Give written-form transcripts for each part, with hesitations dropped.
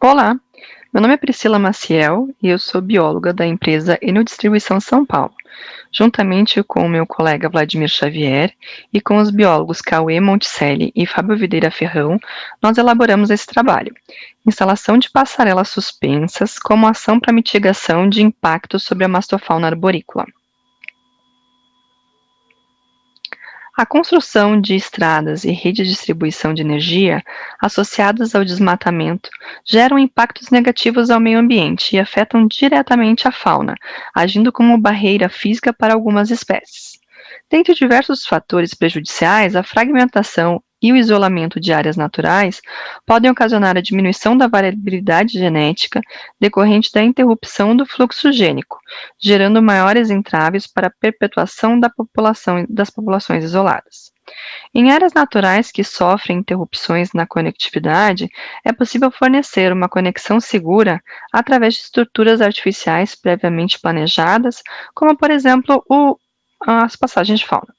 Olá, meu nome é Priscila Maciel e eu sou bióloga da empresa Enel Distribuição São Paulo. Juntamente com o meu colega Vladimir Xavier e com os biólogos Cauê Monticelli e Fábio Videira Ferrão, nós elaboramos esse trabalho. Instalação de passarelas suspensas como ação para mitigação de impactos sobre a mastofauna arborícola. A construção de estradas e rede de distribuição de energia associadas ao desmatamento geram impactos negativos ao meio ambiente e afetam diretamente a fauna, agindo como barreira física para algumas espécies. Dentre diversos fatores prejudiciais, a fragmentação e o isolamento de áreas naturais podem ocasionar a diminuição da variabilidade genética decorrente da interrupção do fluxo gênico, gerando maiores entraves para a perpetuação das populações isoladas. Em áreas naturais que sofrem interrupções na conectividade, é possível fornecer uma conexão segura através de estruturas artificiais previamente planejadas, como, por exemplo, as passagens de fauna.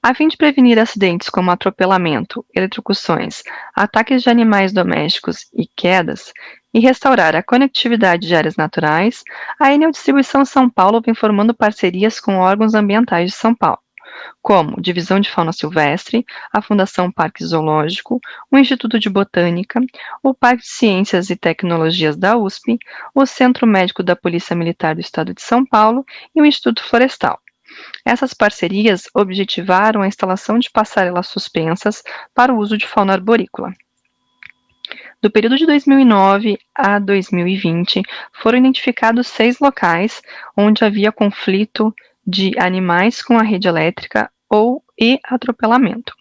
A fim de prevenir acidentes como atropelamento, eletrocuções, ataques de animais domésticos e quedas, e restaurar a conectividade de áreas naturais, a Enel Distribuição São Paulo vem formando parcerias com órgãos ambientais de São Paulo, como Divisão de Fauna Silvestre, a Fundação Parque Zoológico, o Instituto de Botânica, o Parque de Ciências e Tecnologias da USP, o Centro Médico da Polícia Militar do Estado de São Paulo e o Instituto Florestal. Essas parcerias objetivaram a instalação de passarelas suspensas para o uso de fauna arborícola. Do período de 2009 a 2020, foram identificados 6 locais onde havia conflito de animais com a rede elétrica e atropelamento.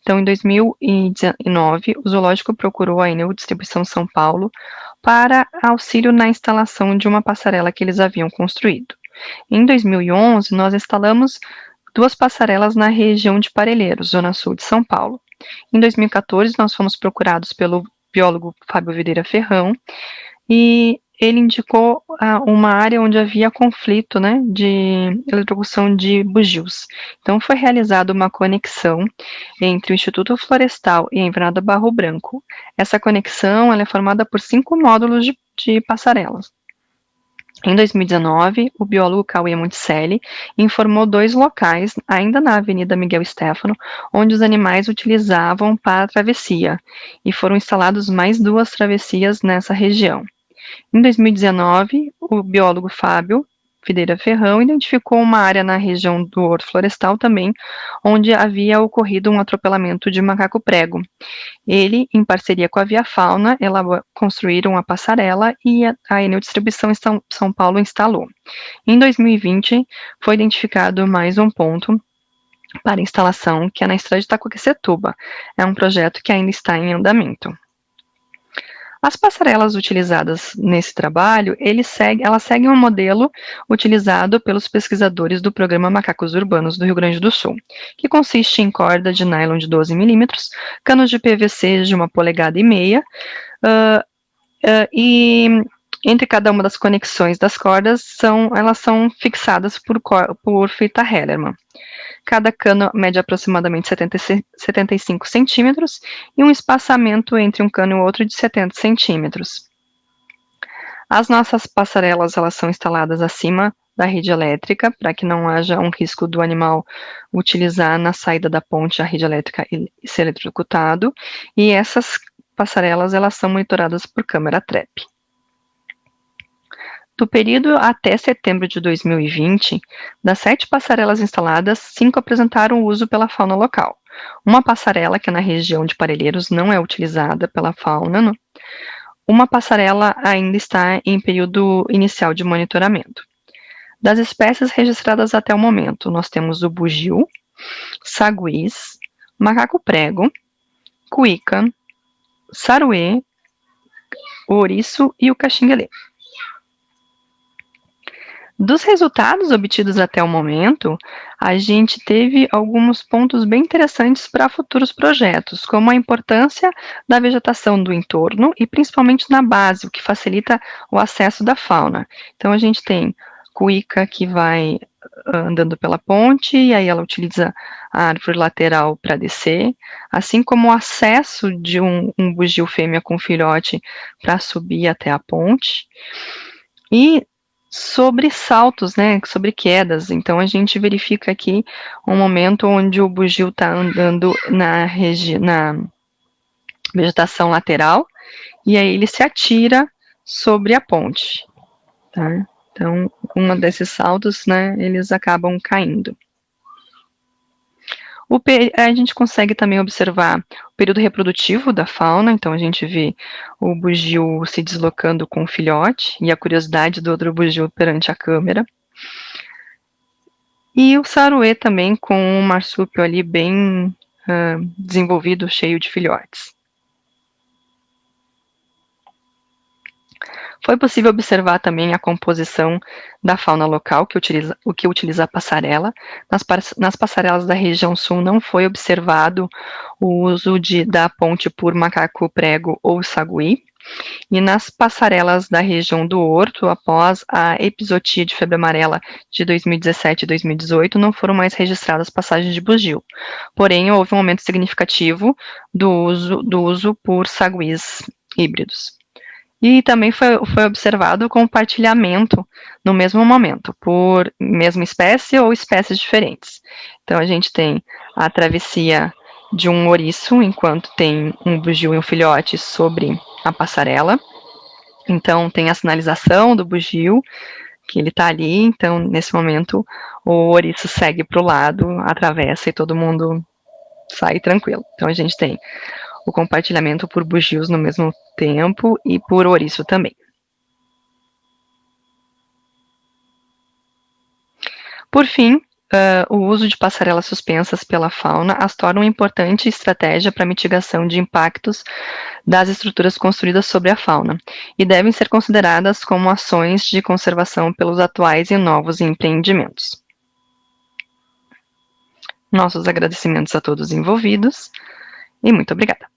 Então, em 2019, o zoológico procurou a Enel Distribuição São Paulo para auxílio na instalação de uma passarela que eles haviam construído. Em 2011, nós instalamos 2 passarelas na região de Parelheiros, zona sul de São Paulo. Em 2014, nós fomos procurados pelo biólogo Fábio Videira Ferrão e ele indicou uma área onde havia conflito, de eletrocução de bugios. Então, foi realizada uma conexão entre o Instituto Florestal e a Invernada Barro Branco. Essa conexão ela é formada por 5 módulos de passarelas. Em 2019, o biólogo Cauê Monticelli informou 2 locais, ainda na Avenida Miguel Stéfano, onde os animais utilizavam para a travessia, e foram instaladas mais 2 travessias nessa região. Em 2019, o biólogo Fábio Videira Ferrão identificou uma área na região do Horto Florestal também, onde havia ocorrido um atropelamento de macaco-prego. Ele, em parceria com a Via Fauna, construíram a passarela e a Enel Distribuição São Paulo instalou. Em 2020, foi identificado mais um ponto para instalação, que é na estrada de Itacoaquecetuba. É um projeto que ainda está em andamento. As passarelas utilizadas nesse trabalho, elas seguem um modelo utilizado pelos pesquisadores do Programa Macacos Urbanos do Rio Grande do Sul, que consiste em corda de nylon de 12 milímetros, canos de PVC de 1,5 polegadas, e entre cada uma das conexões das cordas, elas são fixadas por fita Hellermann. Cada cano mede aproximadamente 75 centímetros e um espaçamento entre um cano e o outro de 70 centímetros. As nossas passarelas elas são instaladas acima da rede elétrica, para que não haja um risco do animal utilizar na saída da ponte a rede elétrica e ser eletrocutado, e essas passarelas elas são monitoradas por câmera trap. Do período até setembro de 2020, das 7 passarelas instaladas, 5 apresentaram uso pela fauna local. Uma passarela, que é na região de Parelheiros, não é utilizada pela fauna. Uma passarela ainda está em período inicial de monitoramento. Das espécies registradas até o momento, nós temos o bugio, saguís, macaco-prego, cuíca, saruê, o ouriço e o caxinguelê. Dos resultados obtidos até o momento, a gente teve alguns pontos bem interessantes para futuros projetos, como a importância da vegetação do entorno e principalmente na base, o que facilita o acesso da fauna. Então, a gente tem cuíca que vai andando pela ponte, e aí ela utiliza a árvore lateral para descer, assim como o acesso de um bugio fêmea com filhote para subir até a ponte. E sobre saltos, né, sobre quedas, então a gente verifica aqui um momento onde o bugio está andando na vegetação lateral, e aí ele se atira sobre a ponte, tá? Então, um desses saltos, né, eles acabam caindo. A gente consegue também observar o período reprodutivo da fauna, então a gente vê o bugio se deslocando com o filhote e a curiosidade do outro bugio perante a câmera. E o saruê também com um marsúpio ali bem desenvolvido, cheio de filhotes. Foi possível observar também a composição da fauna local, que utiliza a passarela. Nas passarelas da região sul não foi observado o uso da ponte por macaco prego ou sagui. E nas passarelas da região do Horto, após a epizotia de febre amarela de 2017 e 2018, não foram mais registradas passagens de bugio. Porém, houve um aumento significativo do uso por saguis híbridos. E também foi observado o compartilhamento no mesmo momento, por mesma espécie ou espécies diferentes. Então, a gente tem a travessia de um ouriço, enquanto tem um bugio e um filhote sobre a passarela. Então, tem a sinalização do bugio, que ele está ali. Então, nesse momento, o ouriço segue para o lado, atravessa e todo mundo sai tranquilo. Então, a gente tem o compartilhamento por bugios no mesmo tempo e por ouriço também. Por fim, o uso de passarelas suspensas pela fauna as torna uma importante estratégia para mitigação de impactos das estruturas construídas sobre a fauna e devem ser consideradas como ações de conservação pelos atuais e novos empreendimentos. Nossos agradecimentos a todos envolvidos e muito obrigada.